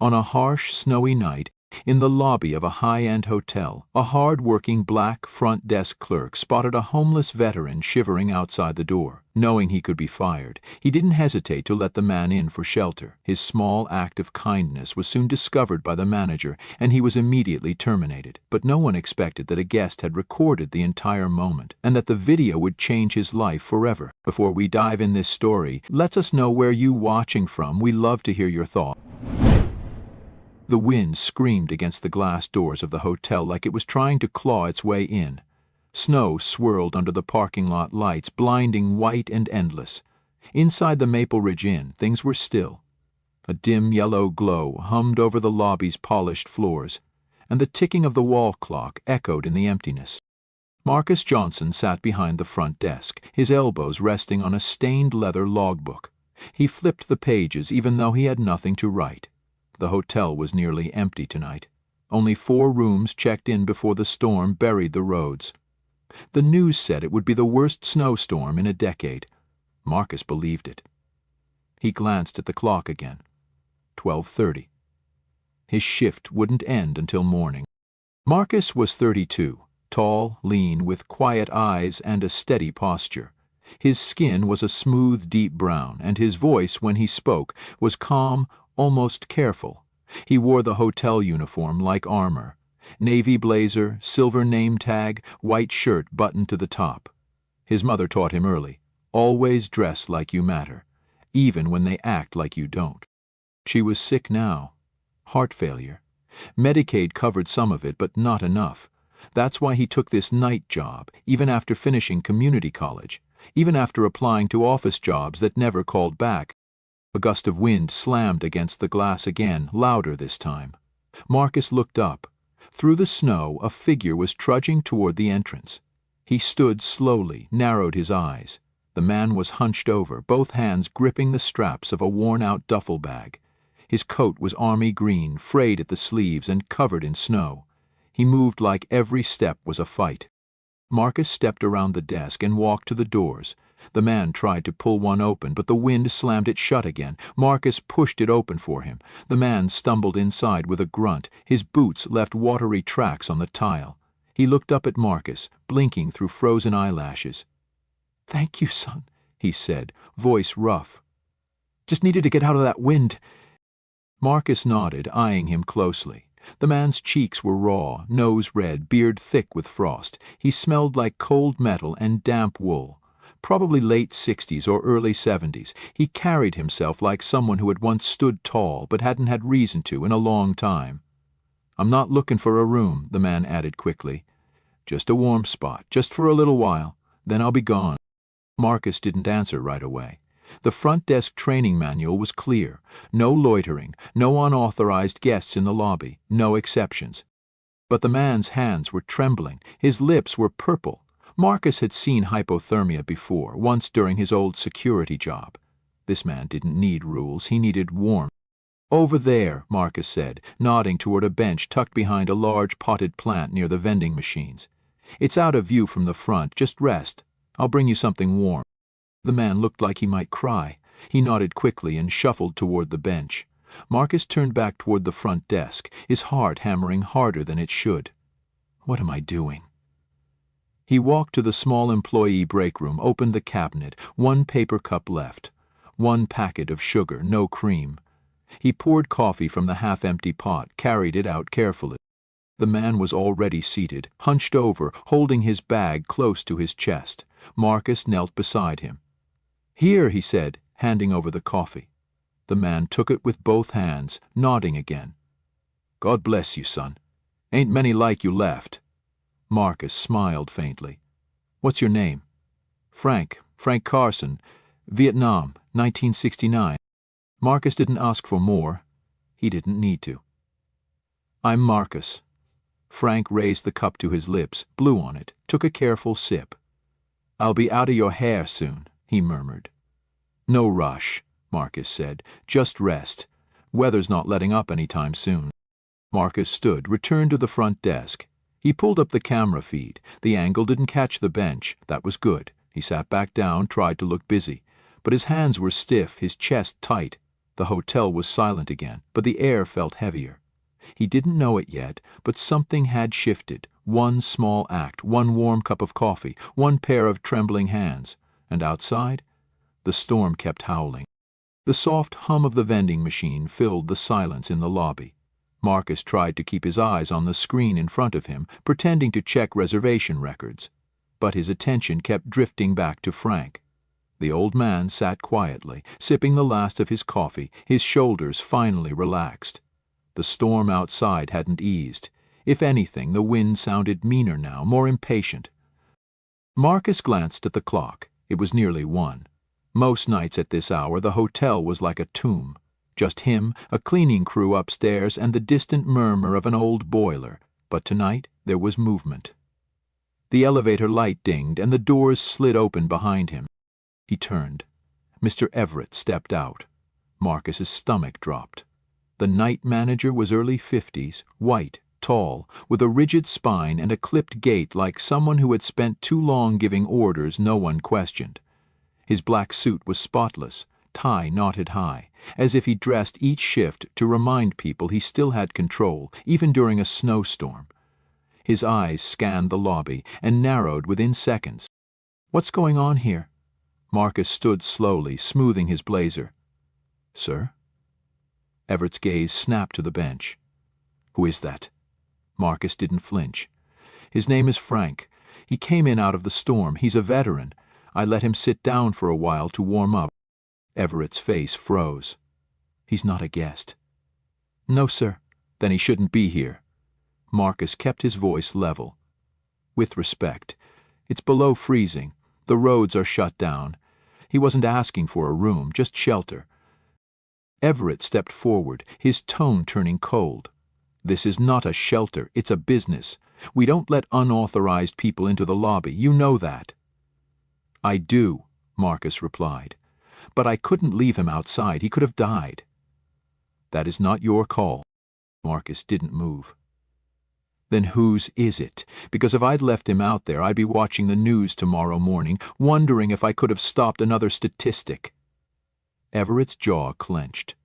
On a harsh, snowy night, in the lobby of a high-end hotel, a hard-working black front desk clerk spotted a homeless veteran shivering outside the door. Knowing he could be fired, he didn't hesitate to let the man in for shelter. His small act of kindness was soon discovered by the manager, and he was immediately terminated. But no one expected that a guest had recorded the entire moment, and that the video would change his life forever. Before we dive in this story, let us know where you watching from. We love to hear your thoughts. The wind screamed against the glass doors of the hotel like it was trying to claw its way in. Snow swirled under the parking lot lights, blinding white and endless. Inside the Maple Ridge Inn, things were still. A dim yellow glow hummed over the lobby's polished floors, and the ticking of the wall clock echoed in the emptiness. Marcus Johnson sat behind the front desk, his elbows resting on a stained leather logbook. He flipped the pages even though he had nothing to write. The hotel was nearly empty tonight. Only 4 rooms checked in before the storm buried the roads. The news said it would be the worst snowstorm in a decade. Marcus believed it. He glanced at the clock again. 12:30. His shift wouldn't end until morning. Marcus was 32, tall, lean, with quiet eyes and a steady posture. His skin was a smooth, deep brown, and his voice, when he spoke, was calm, almost careful. He wore the hotel uniform like armor. Navy blazer, silver name tag, white shirt buttoned to the top. His mother taught him early, always dress like you matter, even when they act like you don't. She was sick now. Heart failure. Medicaid covered some of it, but not enough. That's why he took this night job, even after finishing community college, even after applying to office jobs that never called back. A gust of wind slammed against the glass again, louder this time. Marcus looked up. Through the snow, a figure was trudging toward the entrance. He stood slowly, narrowed his eyes. The man was hunched over, both hands gripping the straps of a worn-out duffel bag. His coat was army green, frayed at the sleeves and covered in snow. He moved like every step was a fight. Marcus stepped around the desk and walked to the doors. The man tried to pull one open, but the wind slammed it shut again. Marcus pushed it open for him. The man stumbled inside with a grunt. His boots left watery tracks on the tile. He looked up at Marcus, blinking through frozen eyelashes. "Thank you, son," he said, voice rough. "Just needed to get out of that wind." Marcus nodded, eyeing him closely. The man's cheeks were raw, nose red, beard thick with frost. He smelled like cold metal and damp wool. Probably late 60s or early 70s, he carried himself like someone who had once stood tall but hadn't had reason to in a long time. "I'm not looking for a room," the man added quickly. "Just a warm spot, just for a little while. Then I'll be gone." Marcus didn't answer right away. The front desk training manual was clear. No loitering, no unauthorized guests in the lobby, no exceptions. But the man's hands were trembling, his lips were purple. Marcus had seen hypothermia before, once during his old security job. This man didn't need rules, he needed warmth. "Over there," Marcus said, nodding toward a bench tucked behind a large potted plant near the vending machines. "It's out of view from the front, just rest. I'll bring you something warm." The man looked like he might cry. He nodded quickly and shuffled toward the bench. Marcus turned back toward the front desk, his heart hammering harder than it should. "What am I doing?" He walked to the small employee break room, opened the cabinet, 1 paper cup left. 1 packet of sugar, no cream. He poured coffee from the half-empty pot, carried it out carefully. The man was already seated, hunched over, holding his bag close to his chest. Marcus knelt beside him. "Here," he said, handing over the coffee. The man took it with both hands, nodding again. "God bless you, son. Ain't many like you left." Marcus smiled faintly. "What's your name?" Frank Carson, Vietnam, 1969. Marcus didn't ask for more. He didn't need to. "I'm Marcus." Frank raised the cup to his lips, blew on it, took a careful sip. "I'll be out of your hair soon," he murmured. "No rush," Marcus said. "Just rest. Weather's not letting up any time soon." Marcus stood, returned to the front desk. He pulled up the camera feed. The angle didn't catch the bench. That was good. He sat back down, tried to look busy. But his hands were stiff, his chest tight. The hotel was silent again, but the air felt heavier. He didn't know it yet, but something had shifted. One small act, one warm cup of coffee, one pair of trembling hands. And outside, the storm kept howling. The soft hum of the vending machine filled the silence in the lobby. Marcus tried to keep his eyes on the screen in front of him, pretending to check reservation records. But his attention kept drifting back to Frank. The old man sat quietly, sipping the last of his coffee, his shoulders finally relaxed. The storm outside hadn't eased. If anything, the wind sounded meaner now, more impatient. Marcus glanced at the clock. It was nearly 1. Most nights at this hour the hotel was like a tomb. Just him, a cleaning crew upstairs, and the distant murmur of an old boiler. But tonight there was movement. The elevator light dinged and the doors slid open behind him. He turned. Mr. Everett stepped out. Marcus's stomach dropped. The night manager was early 50s, white, tall, with a rigid spine and a clipped gait like someone who had spent too long giving orders no one questioned. His black suit was spotless, tie knotted high, as if he dressed each shift to remind people he still had control, even during a snowstorm. His eyes scanned the lobby and narrowed within seconds. "What's going on here?" Marcus stood slowly, smoothing his blazer. "Sir?" Everett's gaze snapped to the bench. "Who is that?" Marcus didn't flinch. "His name is Frank. He came in out of the storm. He's a veteran. I let him sit down for a while to warm up." Everett's face froze. "He's not a guest." "No, sir." "Then he shouldn't be here." Marcus kept his voice level. "With respect, it's below freezing. The roads are shut down. He wasn't asking for a room, just shelter." Everett stepped forward, his tone turning cold. "This is not a shelter, it's a business. We don't let unauthorized people into the lobby, you know that." "I do," Marcus replied. "But I couldn't leave him outside, he could have died." "That is not your call." Marcus didn't move. "Then whose is it? Because if I'd left him out there, I'd be watching the news tomorrow morning, wondering if I could have stopped another statistic." Everett's jaw clenched.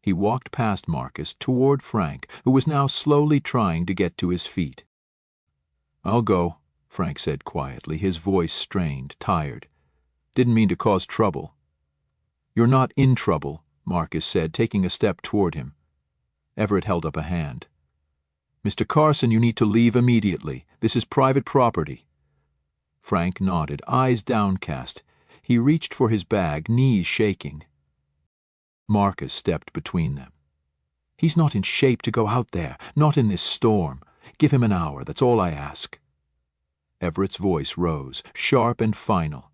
He walked past Marcus toward Frank, who was now slowly trying to get to his feet. "I'll go," Frank said quietly, his voice strained, tired. "Didn't mean to cause trouble." "You're not in trouble," Marcus said, taking a step toward him. Everett held up a hand. "Mr. Carson, you need to leave immediately. This is private property." Frank nodded, eyes downcast. He reached for his bag, knees shaking. Marcus stepped between them. "He's not in shape to go out there, not in this storm. Give him an hour, that's all I ask." Everett's voice rose, sharp and final.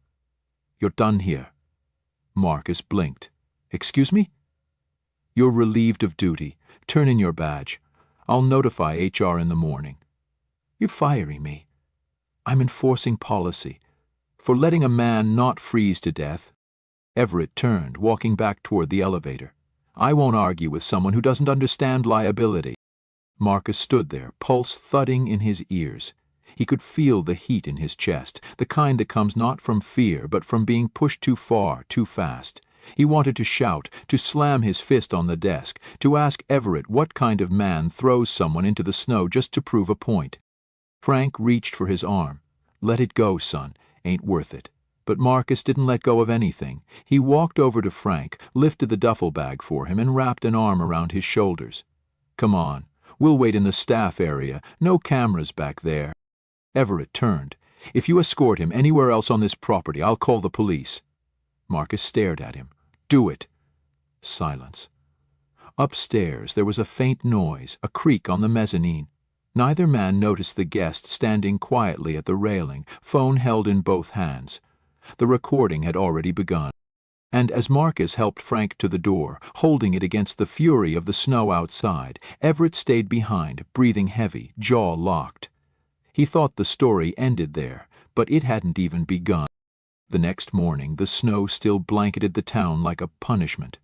"You're done here." Marcus blinked. "Excuse me?" "You're relieved of duty. Turn in your badge. I'll notify HR in the morning." "You're firing me." "I'm enforcing policy. For letting a man not freeze to death." Everett turned, walking back toward the elevator. "I won't argue with someone who doesn't understand liability." Marcus stood there, pulse thudding in his ears. He could feel the heat in his chest, the kind that comes not from fear but from being pushed too far, too fast. He wanted to shout, to slam his fist on the desk, to ask Everett what kind of man throws someone into the snow just to prove a point. Frank reached for his arm. "Let it go, son. Ain't worth it." But Marcus didn't let go of anything. He walked over to Frank, lifted the duffel bag for him, and wrapped an arm around his shoulders. "Come on. We'll wait in the staff area. No cameras back there." Everett turned. "If you escort him anywhere else on this property, I'll call the police." Marcus stared at him. "Do it." Silence. Upstairs there was a faint noise, a creak on the mezzanine. Neither man noticed the guest standing quietly at the railing, phone held in both hands. The recording had already begun. And as Marcus helped Frank to the door, holding it against the fury of the snow outside, Everett stayed behind, breathing heavy, jaw locked. He thought the story ended there, but it hadn't even begun. The next morning, the snow still blanketed the town like a punishment.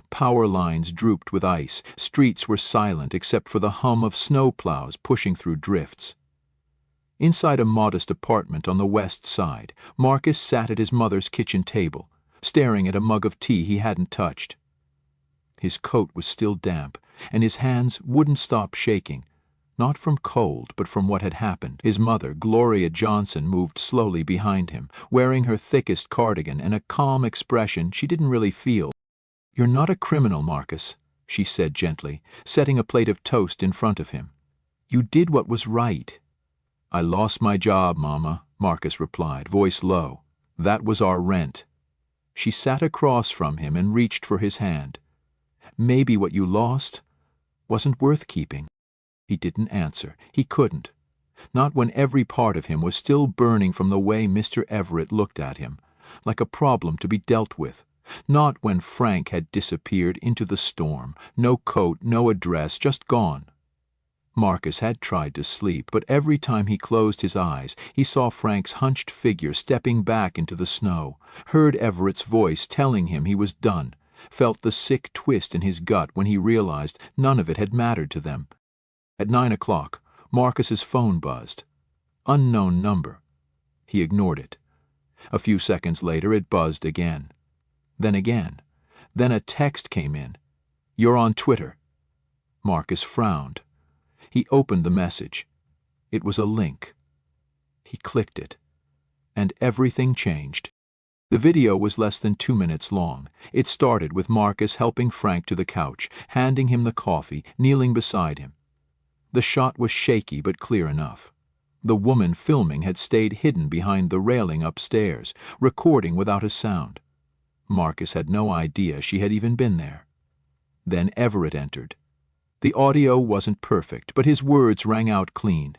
Power lines drooped with ice, streets were silent except for the hum of snowplows pushing through drifts. Inside a modest apartment on the west side, Marcus sat at his mother's kitchen table, staring at a mug of tea he hadn't touched. His coat was still damp, and his hands wouldn't stop shaking. Not from cold, but from what had happened. His mother, Gloria Johnson, moved slowly behind him, wearing her thickest cardigan and a calm expression she didn't really feel. "You're not a criminal, Marcus," she said gently, setting a plate of toast in front of him. "You did what was right." "I lost my job, Mama," Marcus replied, voice low. "That was our rent." She sat across from him and reached for his hand. "Maybe what you lost wasn't worth keeping." He didn't answer. He couldn't. Not when every part of him was still burning from the way Mr. Everett looked at him, like a problem to be dealt with. Not when Frank had disappeared into the storm, no coat, no address, just gone. Marcus had tried to sleep, but every time he closed his eyes, he saw Frank's hunched figure stepping back into the snow, heard Everett's voice telling him he was done, felt the sick twist in his gut when he realized none of it had mattered to them. At 9 o'clock, Marcus's phone buzzed. Unknown number. He ignored it. A few seconds later, it buzzed again. Then again. Then a text came in. "You're on Twitter." Marcus frowned. He opened the message. It was a link. He clicked it. And everything changed. The video was less than 2 minutes long. It started with Marcus helping Frank to the couch, handing him the coffee, kneeling beside him. The shot was shaky but clear enough. The woman filming had stayed hidden behind the railing upstairs, recording without a sound. Marcus had no idea she had even been there. Then Everett entered. The audio wasn't perfect, but his words rang out clean.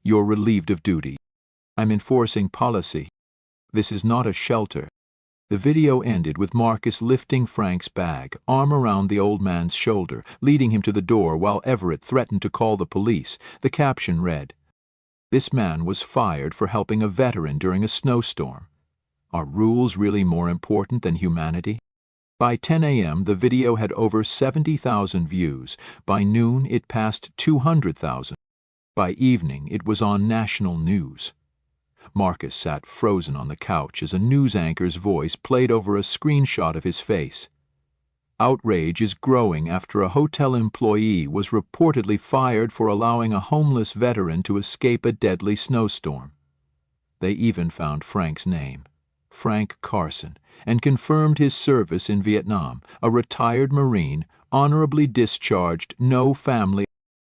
"You're relieved of duty. I'm enforcing policy. This is not a shelter." The video ended with Marcus lifting Frank's bag, arm around the old man's shoulder, leading him to the door while Everett threatened to call the police. The caption read, "This man was fired for helping a veteran during a snowstorm. Are rules really more important than humanity?" By 10 a.m., the video had over 70,000 views. By noon, it passed 200,000. By evening, it was on national news. Marcus sat frozen on the couch as a news anchor's voice played over a screenshot of his face. Outrage is growing after a hotel employee was reportedly fired for allowing a homeless veteran to escape a deadly snowstorm. They even found Frank's name, Frank Carson, and confirmed his service in Vietnam, a retired Marine, honorably discharged, no family.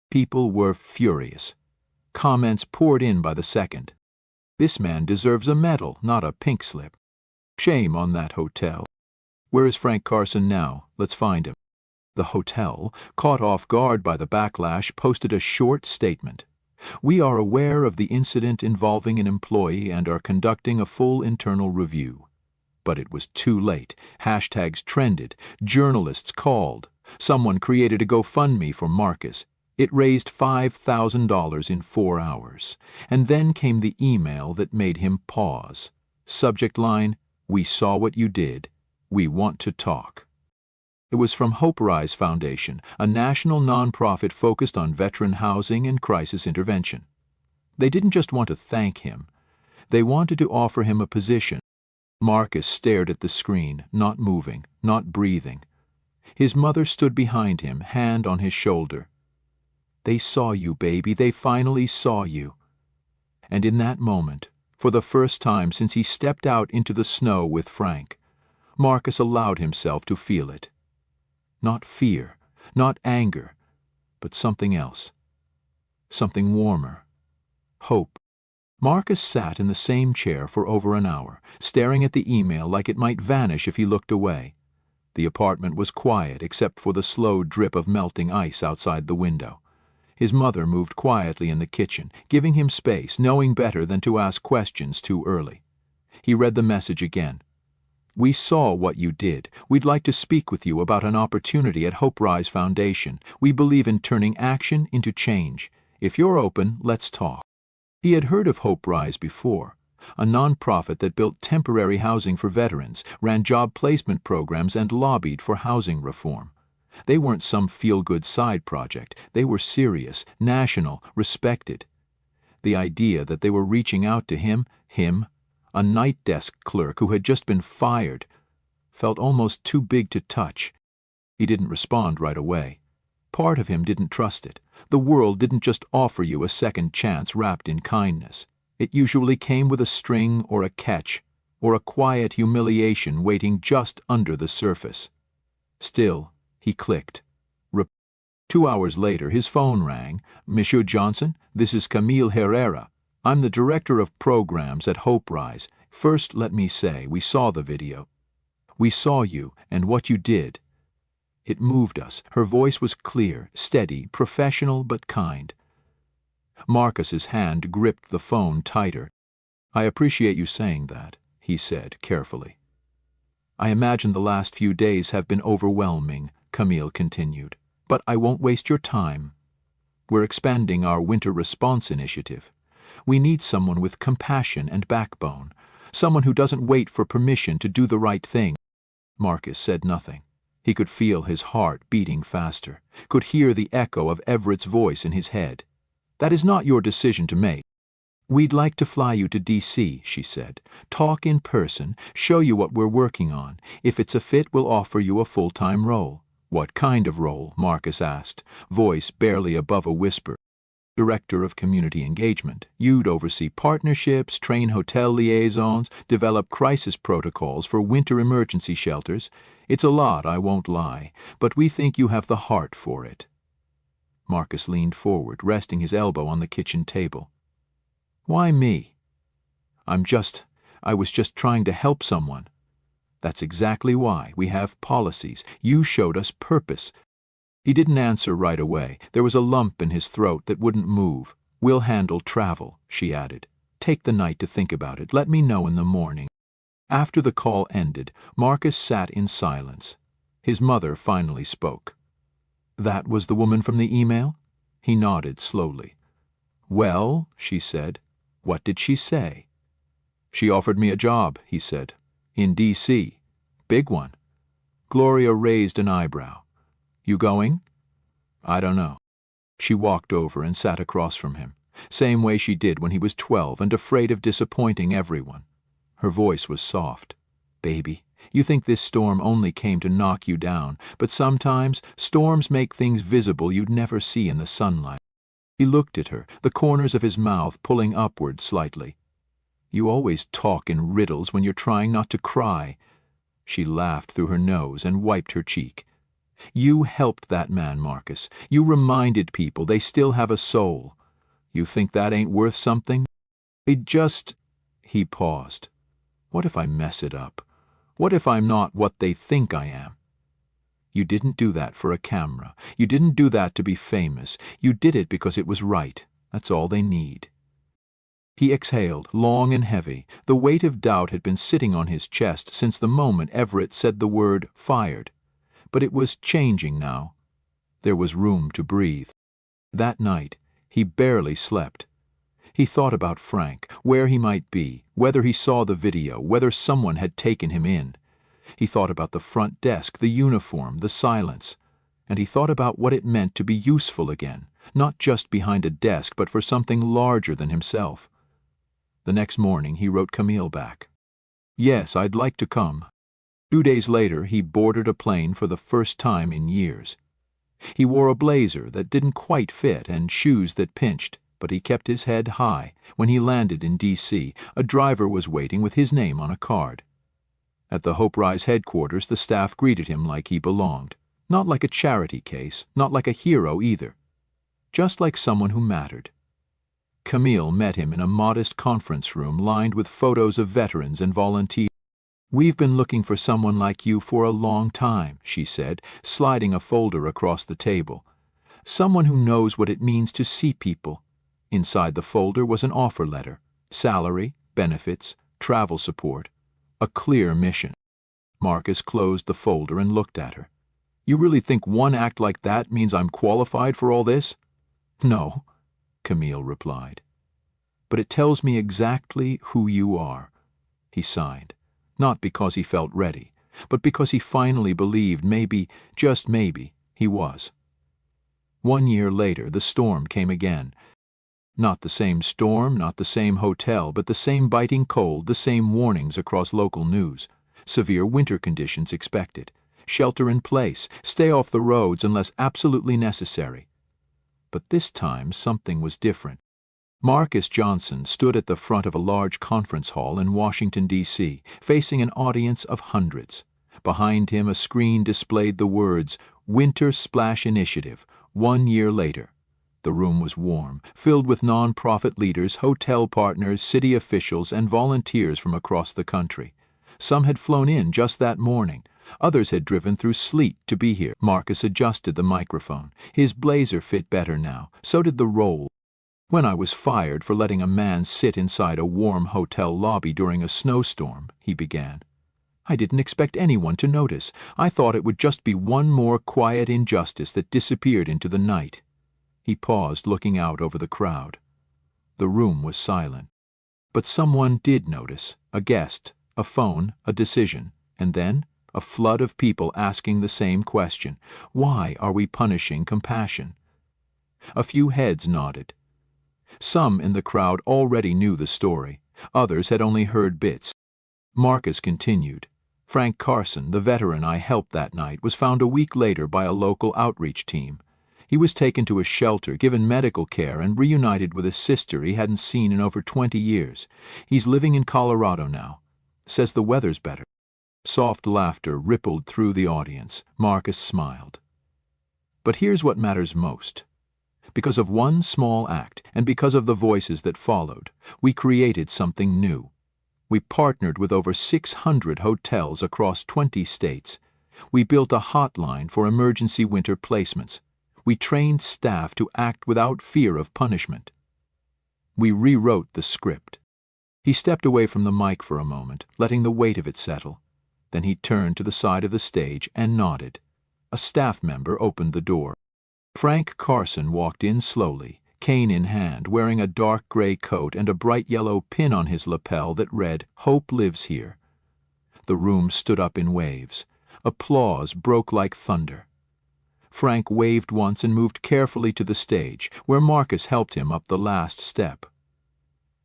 People were furious. Comments poured in by the second. "This man deserves a medal, not a pink slip. Shame on that hotel. Where is Frank Carson now? Let's find him." The hotel, caught off guard by the backlash, posted a short statement. "We are aware of the incident involving an employee and are conducting a full internal review." But it was too late. Hashtags trended. Journalists called. Someone created a GoFundMe for Marcus. It raised $5,000 in 4 hours. And then came the email that made him pause. Subject line, "We saw what you did. We want to talk." It was from Hope Rise Foundation, a national nonprofit focused on veteran housing and crisis intervention. They didn't just want to thank him. They wanted to offer him a position. Marcus stared at the screen, not moving, not breathing. His mother stood behind him, hand on his shoulder. "They saw you, baby. They finally saw you." And in that moment, for the first time since he stepped out into the snow with Frank, Marcus allowed himself to feel it. Not fear, not anger, but something else. Something warmer. Hope. Marcus sat in the same chair for over an hour, staring at the email like it might vanish if he looked away. The apartment was quiet except for the slow drip of melting ice outside the window. His mother moved quietly in the kitchen, giving him space, knowing better than to ask questions too early. He read the message again. "We saw what you did. We'd like to speak with you about an opportunity at Hope Rise Foundation. We believe in turning action into change. If you're open, let's talk." He had heard of Hope Rise before, a nonprofit that built temporary housing for veterans, ran job placement programs, and lobbied for housing reform. They weren't some feel-good side project. They were serious, national, respected. The idea that they were reaching out to him, a night desk clerk who had just been fired, felt almost too big to touch. He didn't respond right away. Part of him didn't trust it. The world didn't just offer you a second chance wrapped in kindness. It usually came with a string or a catch, or a quiet humiliation waiting just under the surface. Still, he clicked. 2 hours later, his phone rang. "Monsieur Johnson, this is Camille Herrera. I'm the director of programs at Hope Rise. First, let me say, we saw the video. We saw you and what you did. It moved us." Her voice was clear, steady, professional but kind. Marcus's hand gripped the phone tighter. "I appreciate you saying that," he said carefully. "I imagine the last few days have been overwhelming," Camille continued. "But I won't waste your time. We're expanding our winter response initiative. We need someone with compassion and backbone, someone who doesn't wait for permission to do the right thing." Marcus said nothing. He could feel his heart beating faster, could hear the echo of Everett's voice in his head. "That is not your decision to make. We'd like to fly you to D.C., she said. "Talk in person, show you what we're working on. If it's a fit, we'll offer you a full-time role." "What kind of role?" Marcus asked, voice barely above a whisper. "Director of Community Engagement. You'd oversee partnerships, train hotel liaisons, develop crisis protocols for winter emergency shelters. It's a lot, I won't lie, but we think you have the heart for it." Marcus leaned forward, resting his elbow on the kitchen table. "Why me?" I was just trying to help someone." "That's exactly why. We have policies. You showed us purpose." He didn't answer right away. There was a lump in his throat that wouldn't move. "We'll handle travel," she added. "Take the night to think about it. Let me know in the morning." After the call ended, Marcus sat in silence. His mother finally spoke. "That was the woman from the email?" He nodded slowly. "Well," she said, "what did she say?" "She offered me a job," he said. "In D.C. Big one." Gloria raised an eyebrow. "You going?" "I don't know." She walked over and sat across from him, same way she did when he was 12 and afraid of disappointing everyone. Her voice was soft. "Baby, you think this storm only came to knock you down, but sometimes storms make things visible you'd never see in the sunlight." He looked at her, the corners of his mouth pulling upward slightly. "You always talk in riddles when you're trying not to cry." She laughed through her nose and wiped her cheek. "You helped that man, Marcus. You reminded people they still have a soul. You think that ain't worth something?" He paused. "What if I mess it up? What if I'm not what they think I am?" "You didn't do that for a camera. You didn't do that to be famous. You did it because it was right. That's all they need." He exhaled, long and heavy. The weight of doubt had been sitting on his chest since the moment Everett said the word "fired." But it was changing now. There was room to breathe. That night, he barely slept. He thought about Frank, where he might be, whether he saw the video, whether someone had taken him in. He thought about the front desk, the uniform, the silence. And he thought about what it meant to be useful again, not just behind a desk, but for something larger than himself. The next morning, he wrote Camille back. "Yes, I'd like to come." 2 days later, he boarded a plane for the first time in years. He wore a blazer that didn't quite fit and shoes that pinched, but he kept his head high. When he landed in D.C., a driver was waiting with his name on a card. At the Hope Rise headquarters, the staff greeted him like he belonged. Not like a charity case, not like a hero either. Just like someone who mattered. Camille met him in a modest conference room lined with photos of veterans and volunteers. "We've been looking for someone like you for a long time," she said, sliding a folder across the table. "Someone who knows what it means to see people." Inside the folder was an offer letter, salary, benefits, travel support, a clear mission. Marcus closed the folder and looked at her. "You really think one act like that means I'm qualified for all this?" "No," Camille replied. "But it tells me exactly who you are." He sighed, not because he felt ready, but because he finally believed maybe, just maybe, he was. 1 year later, the storm came again. Not the same storm, not the same hotel, but the same biting cold, the same warnings across local news. Severe winter conditions expected. shelter in place, stay off the roads unless absolutely necessary. But this time something was different. Marcus Johnson stood at the front of a large conference hall in Washington, D.C., facing an audience of hundreds. Behind him, a screen displayed the words, "Winter Splash Initiative, 1 year later." The room was warm, filled with non-profit leaders, hotel partners, city officials, and volunteers from across the country. Some had flown in just that morning. Others had driven through sleet to be here. Marcus adjusted the microphone. His blazer fit better now. So did the roll. "When I was fired for letting a man sit inside a warm hotel lobby during a snowstorm," he began, "I didn't expect anyone to notice. I thought it would just be one more quiet injustice that disappeared into the night." He paused, looking out over the crowd. The room was silent. But someone did notice. A guest, a phone, a decision, and then a flood of people asking the same question. Why are we punishing compassion? A few heads nodded. Some in the crowd already knew the story. Others had only heard bits. Marcus continued. "Frank Carson, the veteran I helped that night, was found a week later by a local outreach team. He was taken to a shelter, given medical care, and reunited with a sister he hadn't seen in over 20 years. He's living in Colorado now. Says the weather's better." Soft laughter rippled through the audience. Marcus smiled. But here's what matters most. Because of one small act, and because of the voices that followed, we created something new. We partnered with over 600 hotels across 20 states. We built a hotline for emergency winter placements. We trained staff to act without fear of punishment. We rewrote the script. He stepped away from the mic for a moment, letting the weight of it settle. Then he turned to the side of the stage and nodded. A staff member opened the door. Frank Carson walked in slowly, cane in hand, wearing a dark gray coat and a bright yellow pin on his lapel that read, "Hope lives here." The room stood up in waves. Applause broke like thunder. Frank waved once and moved carefully to the stage, where Marcus helped him up the last step.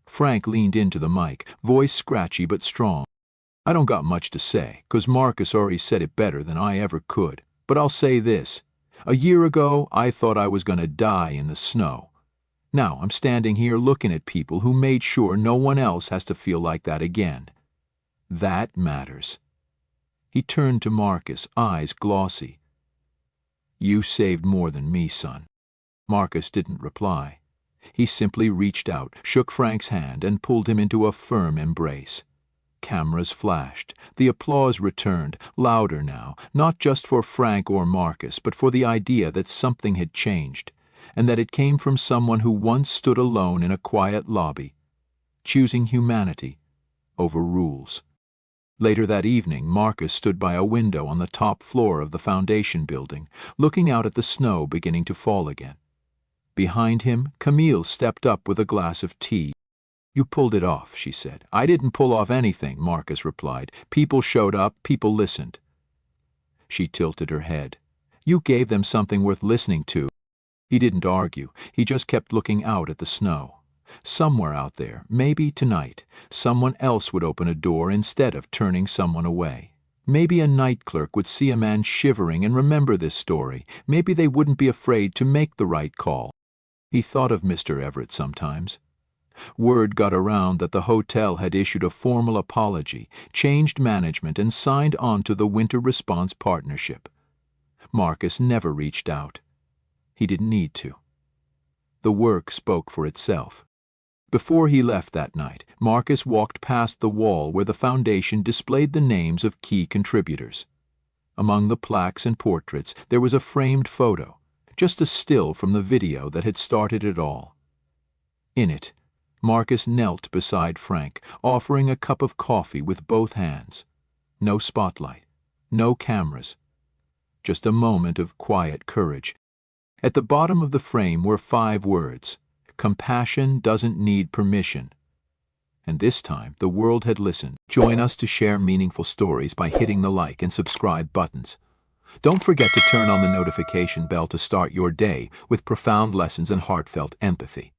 Frank leaned into the mic, voice scratchy but strong. "I don't got much to say, 'cause Marcus already said it better than I ever could. But I'll say this. A year ago, I thought I was going to die in the snow. Now I'm standing here looking at people who made sure no one else has to feel like that again. That matters." He turned to Marcus, eyes glossy. "You saved more than me, son." Marcus didn't reply. He simply reached out, shook Frank's hand, and pulled him into a firm embrace. Cameras flashed. The applause returned, louder now, not just for Frank or Marcus, but for the idea that something had changed, and that it came from someone who once stood alone in a quiet lobby, choosing humanity over rules. Later that evening, Marcus stood by a window on the top floor of the foundation building, looking out at the snow beginning to fall again. Behind him, Camille stepped up with a glass of tea. "You pulled it off," she said. "I didn't pull off anything," Marcus replied. "People showed up, people listened." She tilted her head. "You gave them something worth listening to." He didn't argue. He just kept looking out at the snow. Somewhere out there, maybe tonight, someone else would open a door instead of turning someone away. Maybe a night clerk would see a man shivering and remember this story. Maybe they wouldn't be afraid to make the right call. He thought of Mr. Everett sometimes. Word got around that the hotel had issued a formal apology, changed management, and signed on to the Winter Response Partnership. Marcus never reached out. He didn't need to. The work spoke for itself. Before he left that night, Marcus walked past the wall where the foundation displayed the names of key contributors. Among the plaques and portraits, there was a framed photo, just a still from the video that had started it all. In it, Marcus knelt beside Frank, offering a cup of coffee with both hands. No spotlight, no cameras, just a moment of quiet courage. At the bottom of the frame were 5 words: "Compassion doesn't need permission." And this time, the world had listened. Join us to share meaningful stories by hitting the like and subscribe buttons. Don't forget to turn on the notification bell to start your day with profound lessons and heartfelt empathy.